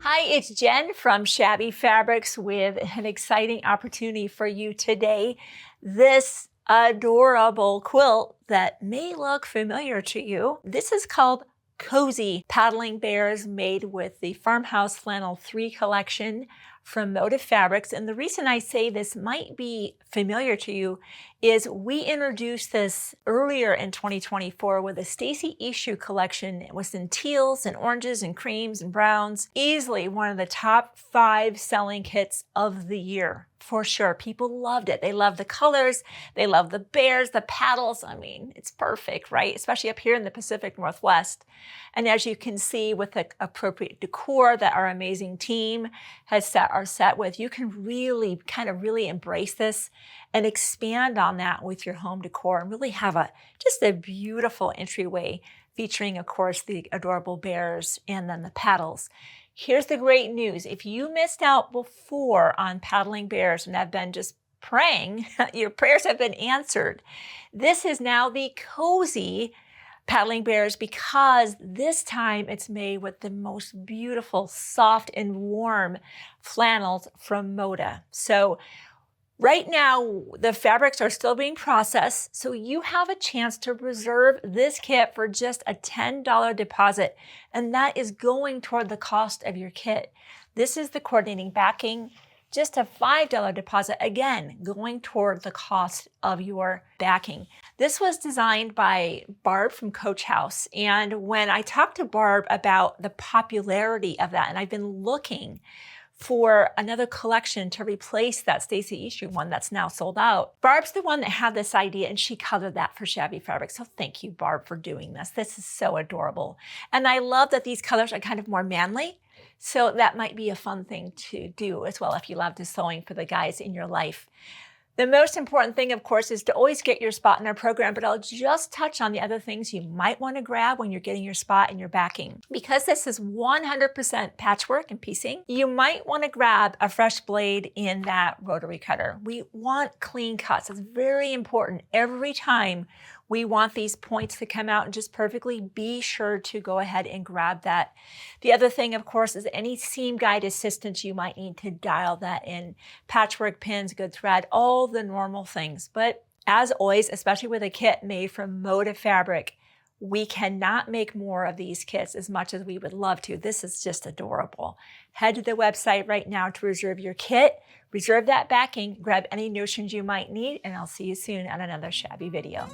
Hi, it's Jen from Shabby Fabrics with an exciting opportunity for you today. This adorable quilt that may look familiar to you. This is called Cozy Paddling Bears, made with the Farmhouse Flannel 3 collection from Moda Fabrics. And the reason I say this might be familiar to you is we introduced this earlier in 2024 with a Stacy issue collection. It was in teals and oranges and creams and browns. Easily one of the top 5 selling kits of the year. For sure. People loved it. They love the colors. They love the bears, the paddles. I mean, it's perfect, right? Especially up here in the Pacific Northwest. And as you can see with the appropriate decor that our amazing team has set with, you can really really embrace this and expand on that with your home decor and really have just a beautiful entryway featuring, of course, the adorable bears and then the paddles. Here's the great news. If you missed out before on paddling bears and have been just praying, your prayers have been answered. This is now the Cozy Paddling Bears because this time it's made with the most beautiful, soft and warm flannels from Moda. So right now, the fabrics are still being processed, so you have a chance to reserve this kit for just a $10 deposit, and that is going toward the cost of your kit. This is the coordinating backing, just a $5 deposit, again, going toward the cost of your backing. This was designed by Barb from Coach House, and when I talked to Barb about the popularity of that, and I've been looking for another collection to replace that Stacy issue one that's now sold out. Barb's the one that had this idea and she colored that for Shabby Fabrics. So thank you, Barb, for doing this. This is so adorable. And I love that these colors are kind of more manly. So that might be a fun thing to do as well if you love to sewing for the guys in your life. The most important thing, of course, is to always get your spot in our program, but I'll just touch on the other things you might want to grab when you're getting your spot and your backing. Because this is 100% patchwork and piecing, you might want to grab a fresh blade in that rotary cutter. We want clean cuts. It's very important. Every time we want these points to come out and just perfectly, be sure to go ahead and grab that. The other thing, of course, is any seam guide assistance you might need to dial that in. Patchwork pins, good thread, all the normal things. But as always, especially with a kit made from Moda Fabric, we cannot make more of these kits as much as we would love to. This is just adorable. Head to the website right now to reserve your kit, reserve that backing, grab any notions you might need, and I'll see you soon on another Shabby video.